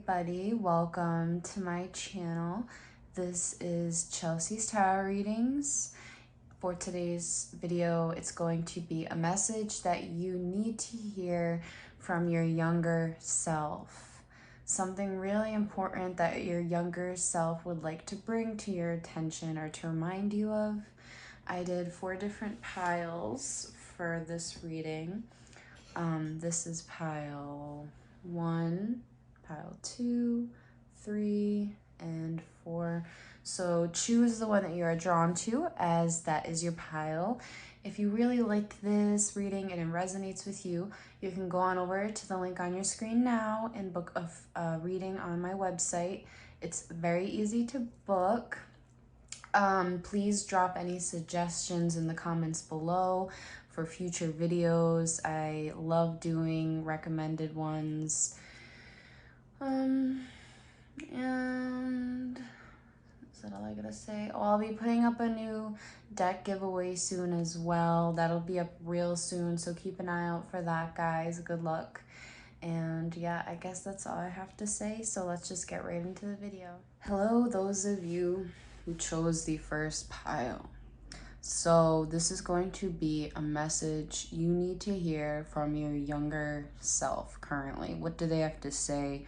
everybody, welcome to my channel. This is Chelsea's Tarot Readings. For today's video, it's going to be a message that you need to hear from your younger self. Something really important that your younger self would like to bring to your attention or to remind you of. I did 4 different piles for this reading. This is pile 1, pile 2, 3, and 4. So choose the one that you are drawn to, as that is your pile. If you really like this reading and it resonates with you, you can go on over to the link on your screen now and book a reading on my website. It's very easy to book. Please drop any suggestions in the comments below for future videos. I love doing recommended ones. And is that all I gotta say? Oh, I'll be putting up a new deck giveaway soon as well. That'll be up real soon, so keep an eye out for that, guys. Good luck. And yeah, I guess that's all I have to say, so let's just get right into the video. Hello, those of you who chose the first pile. So this is going to be a message you need to hear from your younger self currently. What do they have to say?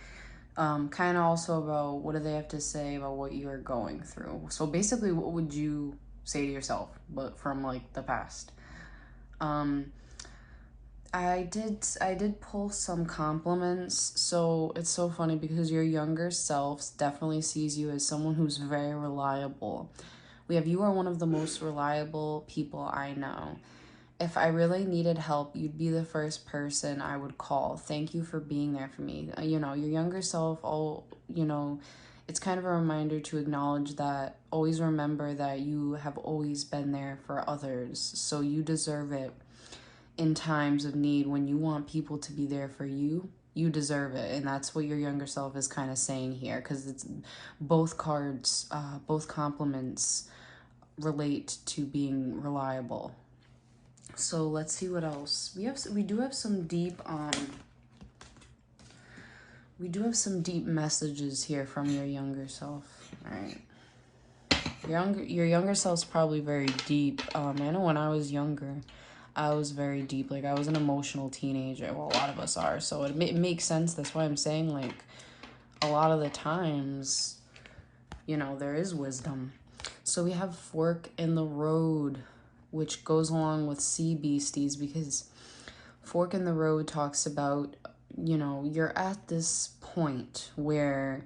Kind of also about what do they have to say about what you're going through. So basically, what would you say to yourself, but from like the past? I did pull some compliments, so it's so funny because your younger self definitely sees you as someone who's very reliable. You are one of the most reliable people I know. If I really needed help, you'd be the first person I would call. Thank you for being there for me. You know, your younger self, it's kind of a reminder to acknowledge that, always remember that you have always been there for others. So you deserve it in times of need. When you want people to be there for you, you deserve it. And that's what your younger self is kind of saying here, because it's both cards, both compliments relate to being reliable. So let's see what else we do have some deep messages here from your younger self. All right, your younger self's probably very deep. I know when I was younger, I was very deep. Like, I was an emotional teenager. Well, a lot of us are, so it makes sense. That's why I'm saying, like, a lot of the times, there is wisdom. So we have fork in the road, which goes along with sea beasties, because fork in the road talks about, you're at this point where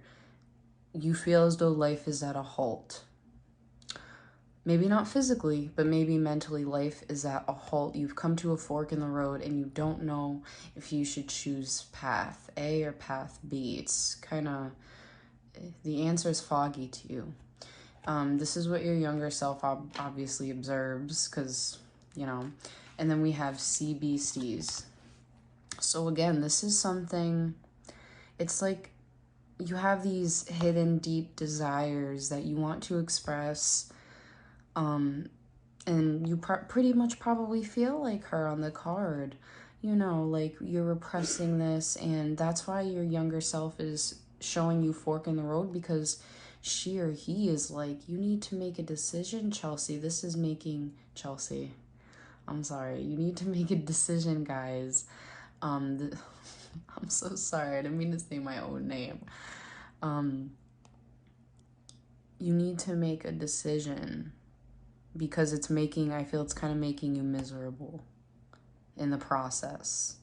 you feel as though life is at a halt. Maybe not physically, but maybe mentally, life is at a halt. You've come to a fork in the road and you don't know if you should choose path A or path B. It's kind of, the answer is foggy to you. This is what your younger self obviously observes, because, and then we have sea beasties. So again, this is something, it's like you have these hidden deep desires that you want to express, and you pretty much probably feel like her on the card, like you're repressing this, and that's why your younger self is showing you fork in the road, because she or he is like, you need to make a decision, Chelsea. This is making Chelsea. I'm sorry. You need to make a decision, guys. I'm so sorry. I didn't mean to say my own name. You need to make a decision, because I feel it's kind of making you miserable in the process.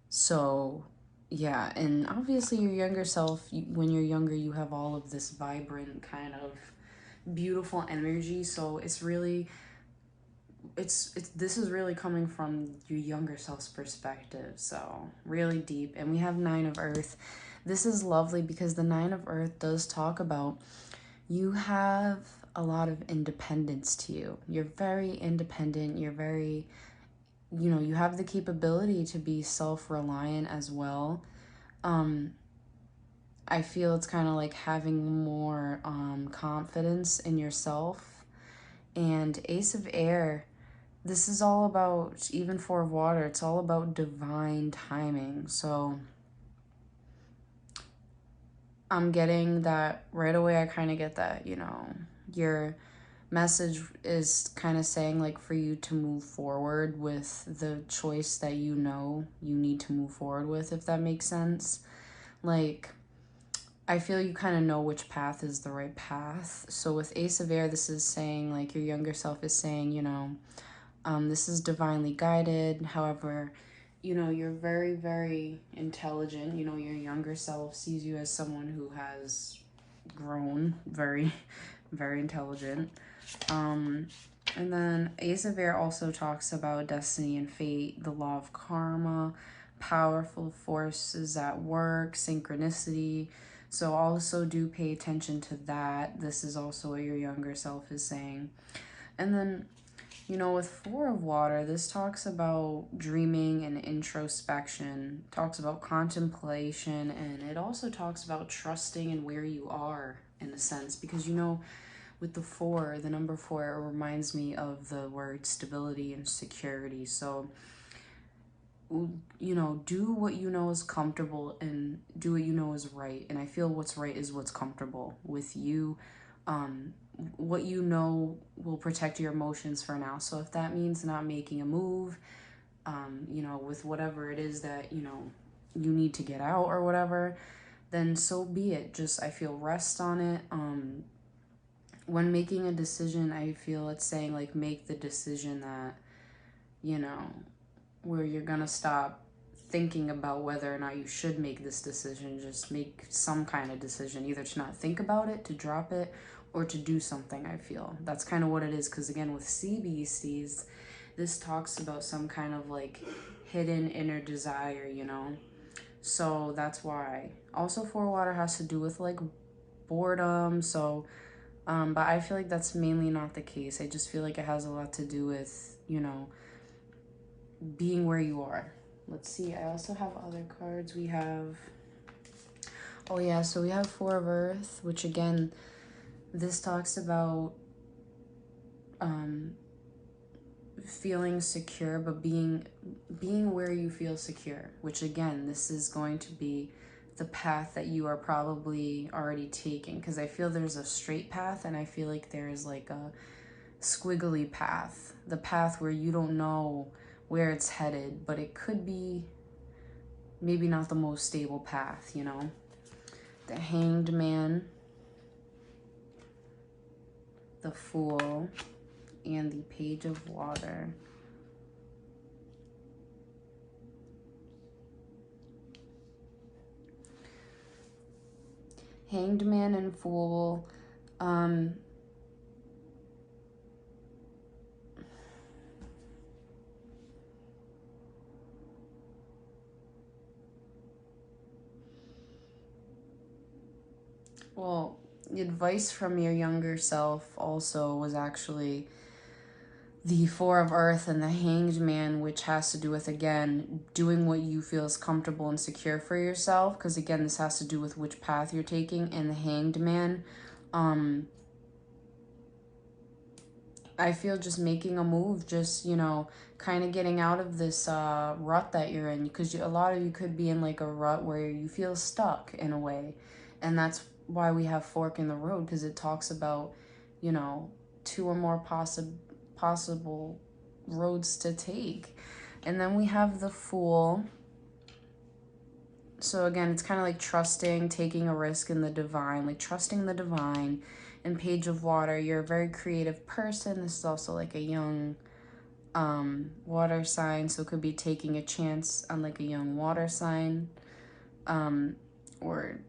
So yeah, and obviously your younger self, when you're younger, you have all of this vibrant kind of beautiful energy. So this is really coming from your younger self's perspective. So really deep. And we have 9 of Earth. This is lovely because the 9 of Earth does talk about you have a lot of independence to you. You're very independent. You're very, you have the capability to be self-reliant as well. I feel it's kind of like having more confidence in yourself. And Ace of Air, this is all about, even 4 of Water, it's all about divine timing. So I'm getting that right away. I kind of get that, your message is kind of saying like for you to move forward with the choice that you need to move forward with, if that makes sense. Like, I feel you kind of know which path is the right path. So with Ace of Air, this is saying like your younger self is saying, this is divinely guided. However, you're very, very intelligent. Your younger self sees you as someone who has grown, very, very intelligent. And then Ace of Air also talks about destiny and fate, the law of karma, powerful forces at work, synchronicity. So also do pay attention to that. This is also what your younger self is saying. And then, with Four of Water, this talks about dreaming and introspection, talks about contemplation, and it also talks about trusting in where you are, in a sense, because with the four, the number four, it reminds me of the word stability and security. So, do what you know is comfortable and do what you know is right. And I feel what's right is what's comfortable with you. What you know will protect your emotions for now. So if that means not making a move, with whatever it is that, you need to get out or whatever, then so be it. Just, I feel, rest on it. When making a decision, I feel it's saying like make the decision that, where you're gonna stop thinking about whether or not you should make this decision. Just make some kind of decision, either to not think about it, to drop it, or to do something. I feel that's kind of what it is, because again, with sea beasties, this talks about some kind of like hidden inner desire, so that's why. Also, Four Water has to do with like boredom. So but I feel like that's mainly not the case. I just feel like it has a lot to do with, being where you are. Let's see. I also have other cards. We have, oh yeah, so we have Four of Earth, which again, this talks about feeling secure, but being where you feel secure, which again, this is going to be the path that you are probably already taking, because I feel there's a straight path and I feel like there's like a squiggly path, the path where you don't know where it's headed, but it could be maybe not the most stable path, The Hanged Man, the Fool, and the Page of Water. Hanged Man and Fool, well, the advice from your younger self also was actually the Four of Earth and the Hanged Man, which has to do with, again, doing what you feel is comfortable and secure for yourself, because again, this has to do with which path you're taking. And the Hanged Man, I feel just making a move, just, kind of getting out of this rut that you're in, because a lot of you could be in like a rut where you feel stuck in a way. And that's why we have fork in the road, because it talks about, two or more possible roads to take. And then we have the Fool. So again, it's kind of like trusting, taking a risk in the divine, like trusting the divine. And Page of Water, you're a very creative person. This is also like a young water sign, so it could be taking a chance on like a young water sign. Or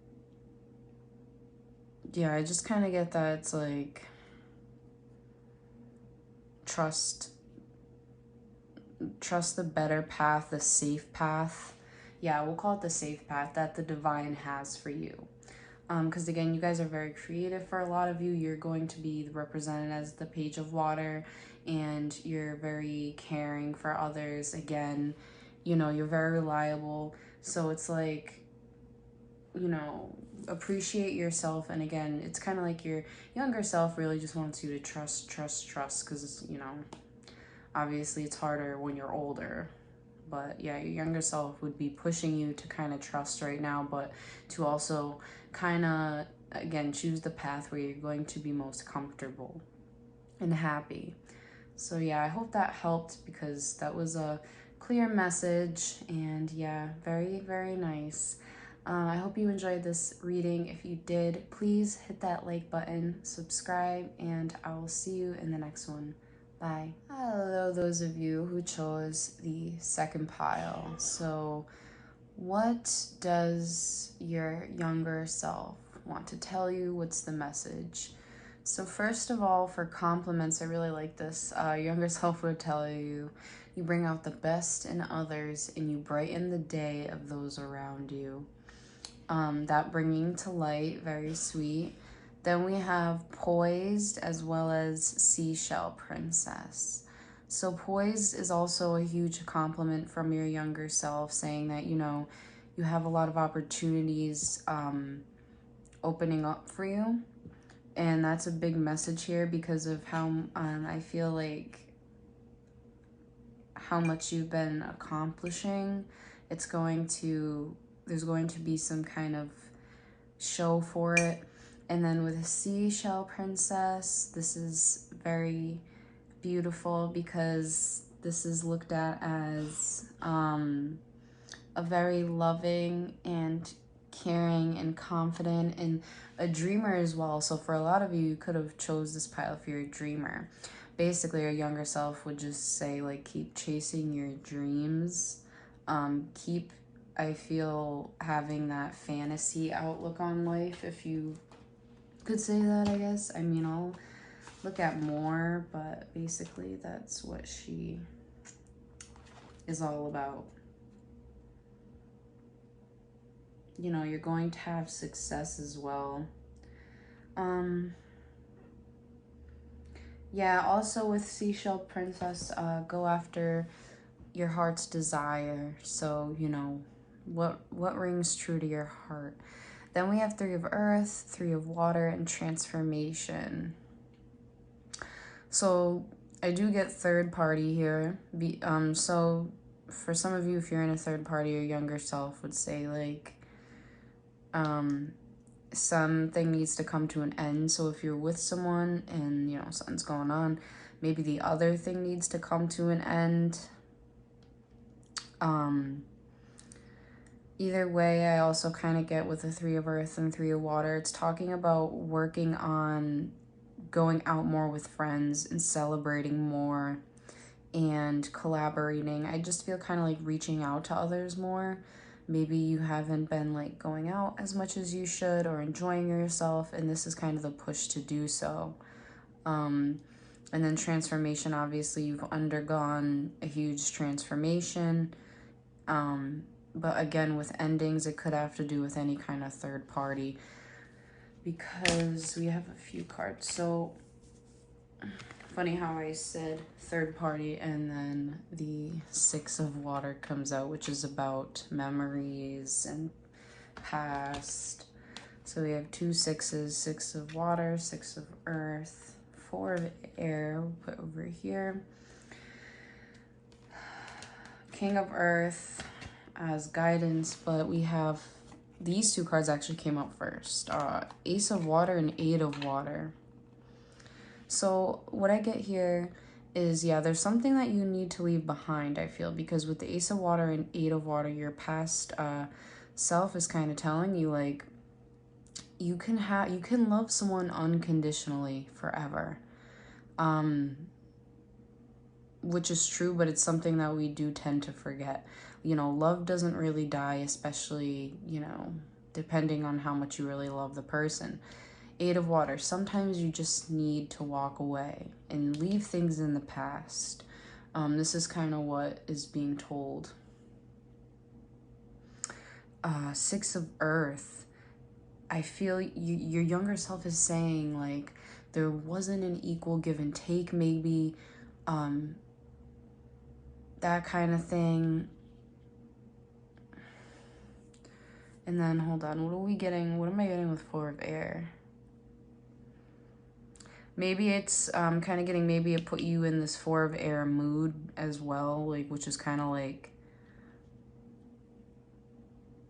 yeah, I just kind of get that it's like trust the better path, the safe path. Yeah, we'll call it the safe path that the divine has for you. Because again, you guys are very creative. For a lot of you, you're going to be represented as the Page of Water, and you're very caring for others. Again, you're very reliable. So it's like, appreciate yourself. And again, it's kind of like your younger self really just wants you to trust, because, obviously it's harder when you're older. But yeah, your younger self would be pushing you to kind of trust right now, but to also kind of, again, choose the path where you're going to be most comfortable and happy. So yeah, I hope that helped, because that was a clear message, and yeah, very, very nice. I hope you enjoyed this reading. If you did, please hit that like button, subscribe, and I will see you in the next one. Bye. Hello, those of you who chose the second pile. So what does your younger self want to tell you? What's the message? So first of all, for compliments, I really like this. Younger self would tell you, you bring out the best in others and you brighten the day of those around you. That bringing to light, very sweet. Then we have poised as well as seashell princess. So poised is also a huge compliment from your younger self, saying that, you know, you have a lot of opportunities opening up for you. And that's a big message here because of how I feel like how much you've been accomplishing. There's going to be some kind of show for it. And then with a seashell princess, this is very beautiful because this is looked at as a very loving and caring and confident and a dreamer as well. So for a lot of you, you could have chose this pile if you're a dreamer. Basically, your younger self would just say, like, keep chasing your dreams. Keep, I feel, having that fantasy outlook on life, if you could say that, I guess. I mean, I'll look at more, but basically that's what she is all about. You know, you're going to have success as well. Yeah, also with Seashell Princess, go after your heart's desire. So, you know, what rings true to your heart. Then we have 3 of earth, 3 of water, and transformation. So I do get third party here. So for some of you, if you're in a third party, your younger self would say, like, something needs to come to an end. So if you're with someone and, you know, something's going on, maybe the other thing needs to come to an end. Either way, I also kind of get with the 3 of earth and 3 of water, it's talking about working on going out more with friends and celebrating more and collaborating. I just feel kind of like reaching out to others more. Maybe you haven't been like going out as much as you should or enjoying yourself, and this is kind of the push to do so. And then transformation, obviously you've undergone a huge transformation. But again, with endings, it could have to do with any kind of third party, because we have a few cards. So funny how I said third party and then the 6 of water comes out, which is about memories and past. So we have 2 6s, 6 of water, 6 of earth, 4 of air, we'll put over here. King of earth as guidance, but we have these 2 cards actually came up first. Ace of water and 8 of water. So what I get here is, yeah, there's something that you need to leave behind, I feel, because with the Ace of water and 8 of water, your past self is kind of telling you, like, you can love someone unconditionally forever. Which is true, but it's something that we do tend to forget. You know, love doesn't really die, especially, you know, depending on how much you really love the person. 8 of water, sometimes you just need to walk away and leave things in the past. This is kind of what is being told. 6 of earth, I feel your younger self is saying, like, there wasn't an equal give and take, maybe, that kind of thing. And then, hold on, what are we getting? What am I getting with 4 of air? Maybe it's kind of getting, maybe it put you in this 4 of air mood as well, like, which is kind of like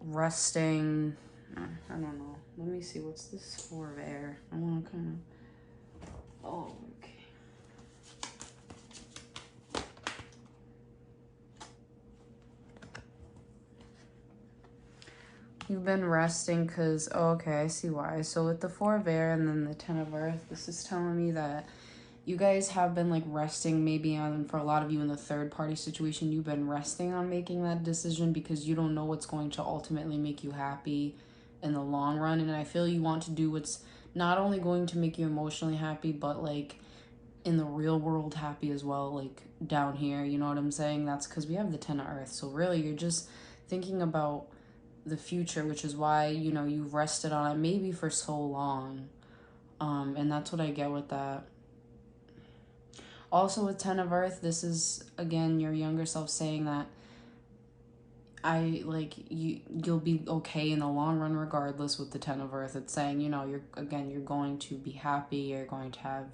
resting. I don't know. Let me see. What's this Four of Air? I want to kind of... Oh, okay. You've been resting because... Oh, okay, I see why. So with the Four of Air and then the Ten of Earth, this is telling me that you guys have been like resting maybe on, for a lot of you in the third party situation, you've been resting on making that decision because you don't know what's going to ultimately make you happy in the long run. And I feel you want to do what's not only going to make you emotionally happy, but like in the real world happy as well, like down here, you know what I'm saying? That's because we have the Ten of Earth. So really you're just thinking about the future, which is why, you know, you've rested on it maybe for so long. And that's what I get with that. Also with Ten of Earth, this is again your younger self saying that you'll be okay in the long run regardless with the Ten of Earth. It's saying, you know, you're going to be happy, you're going to have,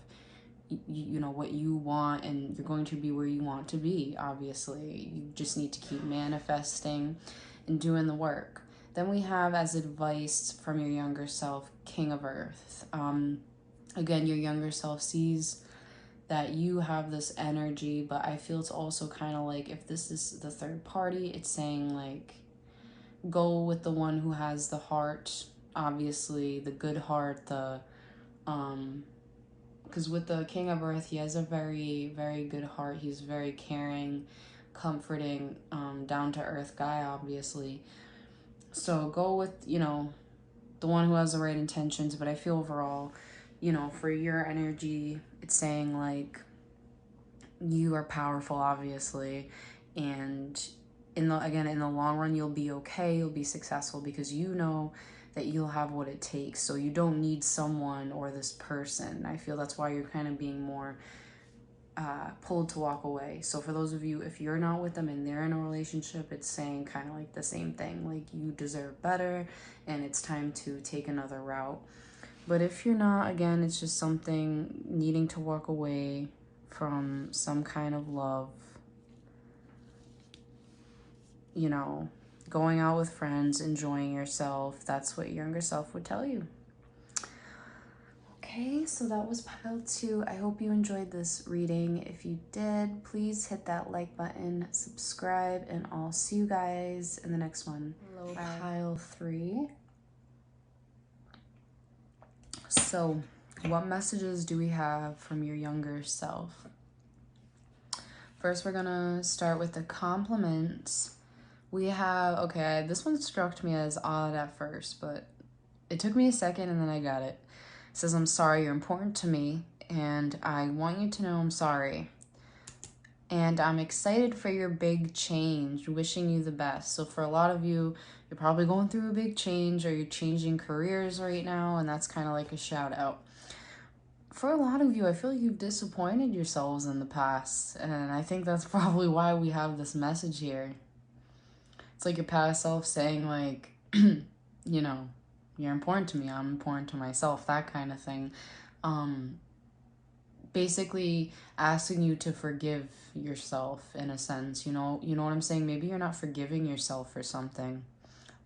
you know, what you want, and you're going to be where you want to be. Obviously, you just need to keep manifesting and doing the work. Then we have, as advice from your younger self, King of Earth. Again, your younger self sees that you have this energy, but I feel it's also kind of like, if this is the third party, it's saying like, go with the one who has the heart, obviously the good heart, because with the King of Earth, he has a very, very good heart. He's very caring, comforting, down to earth guy, obviously. So go with, you know, the one who has the right intentions. But I feel overall, you know, for your energy, it's saying like you are powerful, obviously, and in the long run you'll be okay, you'll be successful because you know that you'll have what it takes. So you don't need someone or this person. I feel that's why you're kind of being more pulled to walk away. So for those of you, if you're not with them and they're in a relationship, it's saying kind of like the same thing, like you deserve better and it's time to take another route. But if you're not, again, it's just something needing to walk away from some kind of love, you know, going out with friends, enjoying yourself. That's what your younger self would tell you. Okay, so that was pile 2. I hope you enjoyed this reading. If you did, please hit that like button, subscribe, and I'll see you guys in the next one. Hello, pile 3. So, what messages do we have from your younger self? First, we're gonna start with the compliments. We have, okay, this one struck me as odd at first, but it took me a second and then I got it. It says, I'm sorry, you're important to me, and I want you to know I'm sorry. And I'm excited for your big change, wishing you the best. So for a lot of you, you're probably going through a big change or you're changing careers right now, and that's kind of like a shout out. For a lot of you, I feel you've disappointed yourselves in the past, and I think that's probably why we have this message here. It's like your past self saying like, you know, you're important to me, I'm important to myself, that kind of thing. Basically asking you to forgive yourself in a sense, you know what I'm saying? Maybe you're not forgiving yourself for something.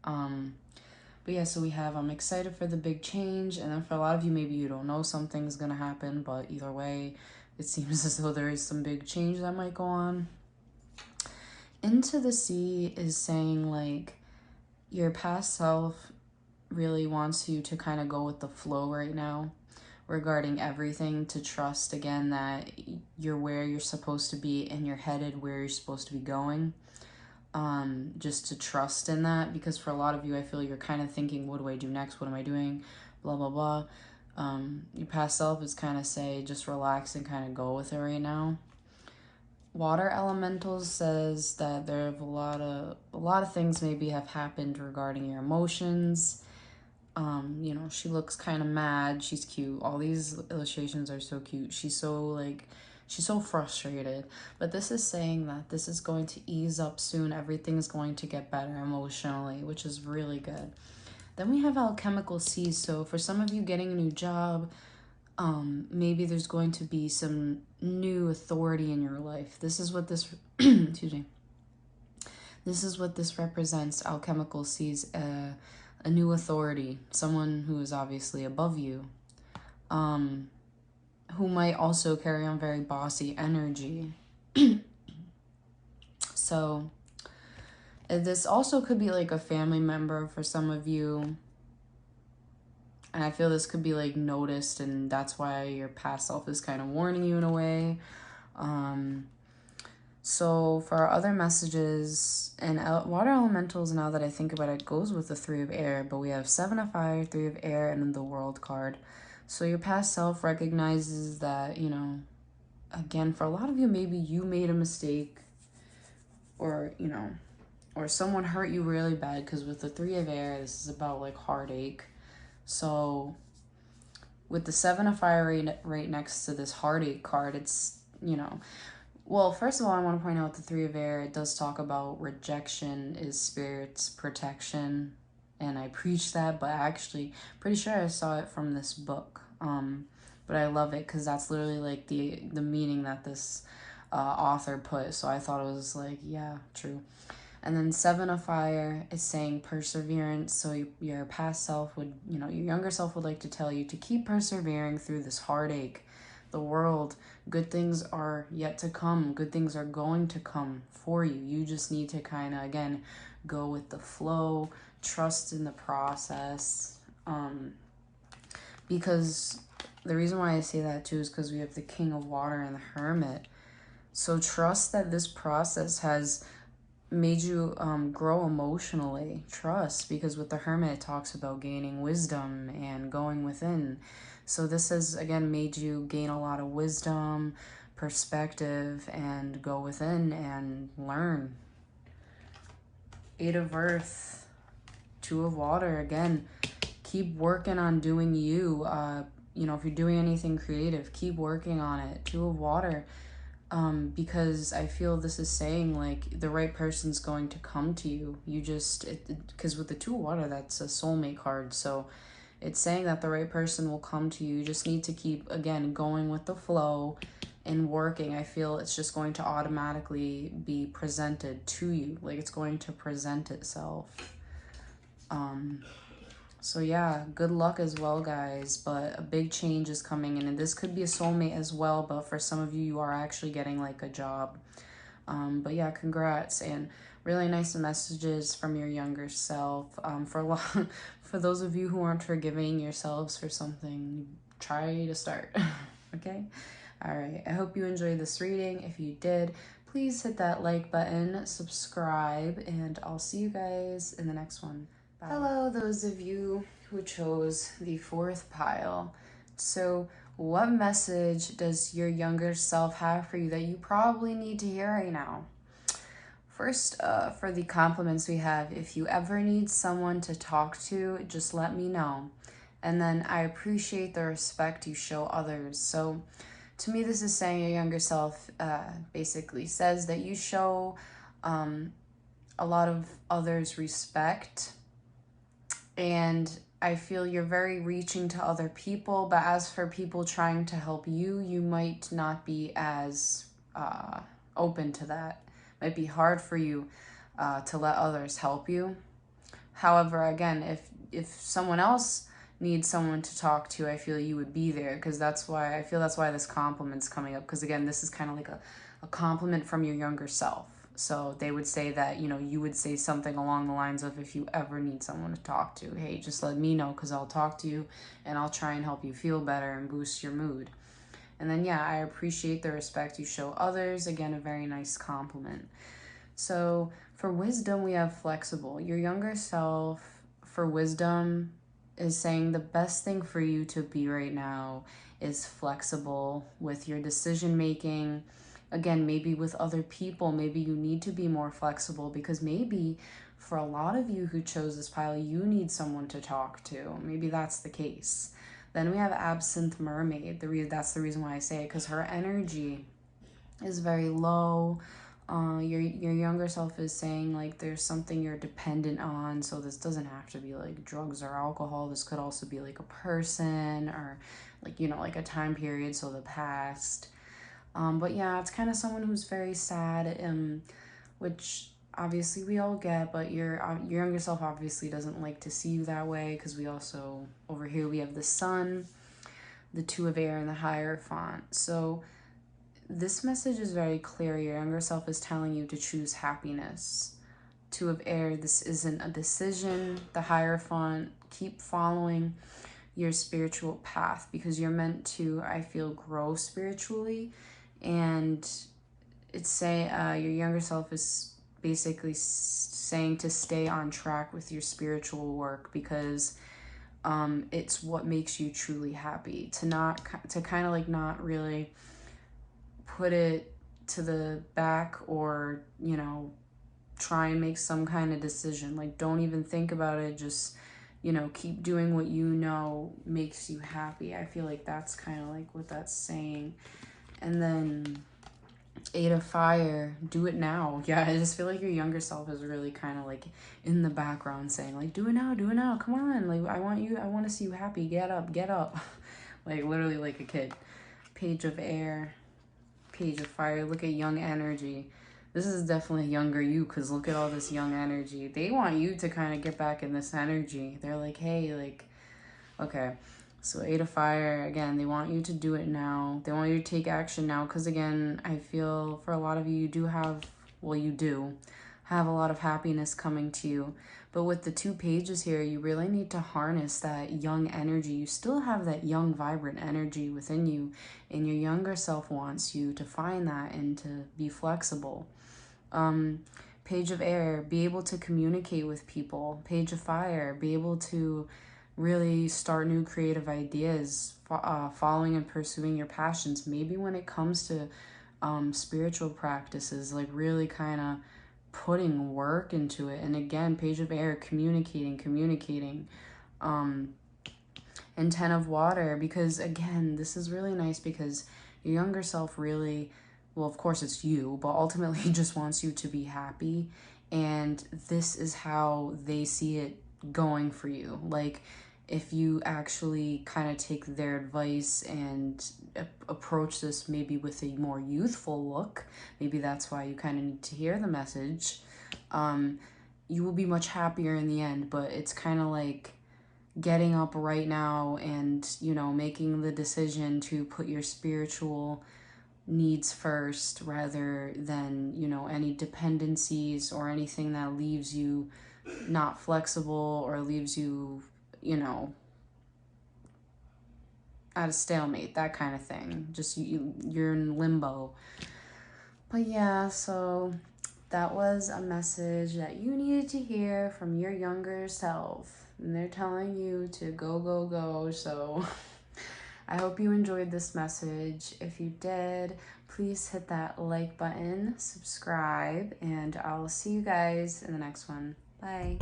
But yeah, so we have, I'm excited for the big change, and then for a lot of you, maybe you don't know something's gonna happen, but either way, it seems as though there is some big change that might go on. Into the Sea is saying like your past self really wants you to kind of go with the flow right now regarding everything, to trust again that you're where you're supposed to be and you're headed where you're supposed to be going. Just to trust in that, because for a lot of you, I feel you're kind of thinking, what do I do next? What am I doing? Blah, blah, blah. Your past self is kind of say, just relax and kind of go with it right now. Water Elementals says that there have a lot of things maybe have happened regarding your emotions. You know, she looks kind of mad. She's cute. All these illustrations are so cute. She's so frustrated. But this is saying that this is going to ease up soon. Everything's going to get better emotionally, which is really good. Then we have Alchemical Seas. So for some of you getting a new job, maybe there's going to be some new authority in your life. This is what this, excuse me. This is what this represents. Alchemical sees a new authority, someone who is obviously above you, who might also carry on very bossy energy. So this also could be like a family member for some of you. And I feel this could be like noticed, and that's why your past self is kind of warning you in a way. So for our other messages, and water elementals, now that I think about it, goes with the 3 of air, but we have 7 of fire, 3 of air, and then the world card. So your past self recognizes that, you know, again, for a lot of you, maybe you made a mistake, or, you know, or someone hurt you really bad, because with the 3 of air, this is about like heartache. So with the 7 of fire right next to this heartache card, it's, you know, well, first of all, I want to point out the 3 of air, it does talk about rejection is spirit's protection. And I preach that, but actually, pretty sure I saw it from this book. But I love it because that's literally like the meaning that this author put. So I thought it was like, yeah, true. And then 7 of fire is saying perseverance. So your past self would, you know, your younger self would like to tell you to keep persevering through this heartache. The world, good things are yet to come. Good things are going to come for you. You just need to kind of, again, go with the flow, trust in the process. Because the reason why I say that too is because we have the King of Water and the Hermit. So trust that this process has made you grow emotionally. Trust, because with the Hermit, it talks about gaining wisdom and going within. So this has, again, made you gain a lot of wisdom, perspective, and go within and learn. 8 of earth, 2 of water. Again, keep working on doing you. You know, if you're doing anything creative, keep working on it. 2 of water. Because I feel this is saying like the right person's going to come to you. You just, because with the 2 of water, that's a soulmate card. So it's saying that the right person will come to you. You just need to keep, again, going with the flow and working. I feel it's just going to automatically be presented to you. Like it's going to present itself. So yeah, good luck as well, guys. But a big change is coming in, and this could be a soulmate as well. But for some of you, you are actually getting like a job. But yeah, congrats, and really nice messages from your younger self. For those of you who aren't forgiving yourselves for something, try to start. Okay. All right. I hope you enjoyed this reading. If you did, please hit that like button, subscribe, and I'll see you guys in the next one. Bye. Hello, those of you who chose the 4th pile. So what message does your younger self have for you that you probably need to hear right now? First, for the compliments we have, if you ever need someone to talk to, just let me know. And then I appreciate the respect you show others. So to me, this is saying your younger self basically says that you show a lot of others respect, and I feel you're very reaching to other people, but as for people trying to help you, you might not be as open to that. It might be hard for you to let others help you. However, again, if someone else needs someone to talk to, I feel you would be there, because that's why this compliment's coming up, because again, this is kind of like a compliment from your younger self. So they would say that, you know, you would say something along the lines of, if you ever need someone to talk to, hey, just let me know, because I'll talk to you and I'll try and help you feel better and boost your mood. And then, yeah, I appreciate the respect you show others. Again, a very nice compliment. So for wisdom, we have flexible. Your younger self, for wisdom, is saying the best thing for you to be right now is flexible with your decision making. Again, maybe with other people, maybe you need to be more flexible, because maybe for a lot of you who chose this pile, you need someone to talk to. Maybe that's the case. Then we have absinthe mermaid. That's the reason why I say it, because her energy is very low. Your younger self is saying like there's something you're dependent on. So this doesn't have to be like drugs or alcohol. This could also be like a person, or like, you know, like a time period, so the past. But yeah, it's kind of someone who's very sad, which obviously we all get, but your younger self obviously doesn't like to see you that way, because we also, over here we have the sun, the two of air, and the Hierophant. So this message is very clear. Your younger self is telling you to choose happiness. Two of air, this isn't a decision. The Hierophant, keep following your spiritual path, because you're meant to, I feel, grow spiritually. And it's say your younger self is basically saying to stay on track with your spiritual work, because it's what makes you truly happy. To kind of like not really put it to the back, or try and make some kind of decision. Like, don't even think about it. Just keep doing what makes you happy. I feel like that's kind of like what that's saying. And then Eight of Fire, do it now. Yeah, I just feel like your younger self is really kind of like in the background saying like, do it now, come on, like I want to see you happy, get up like literally like a kid. Page of Air, Page of Fire, look at young energy. This is definitely younger you, because look at all this young energy. They want you to kind of get back in this energy. They're like, hey, like, okay. So Eight of Fire, again, they want you to do it now. They want you to take action now, because again, I feel for a lot of you, you do have a lot of happiness coming to you. But with the two pages here, you really need to harness that young energy. You still have that young, vibrant energy within you, and your younger self wants you to find that and to be flexible. Page of Air, be able to communicate with people. Page of Fire, be able to really start new creative ideas, following and pursuing your passions. Maybe when it comes to spiritual practices, like really kind of putting work into it. And again, Page of Air, communicating. And Ten of Water, because again, this is really nice, because your younger self really, well, of course it's you, but ultimately just wants you to be happy. And this is how they see it going for you. Like, if you actually kind of take their advice and approach this maybe with a more youthful look, maybe that's why you kind of need to hear the message, you will be much happier in the end. But it's kind of like getting up right now and, making the decision to put your spiritual needs first, rather than, any dependencies or anything that leaves you not flexible, or leaves you, at a stalemate, that kind of thing. Just you're in limbo. But yeah, so that was a message that you needed to hear from your younger self. And they're telling you to go, go, go. So I hope you enjoyed this message. If you did, please hit that like button, subscribe, and I'll see you guys in the next one. Bye.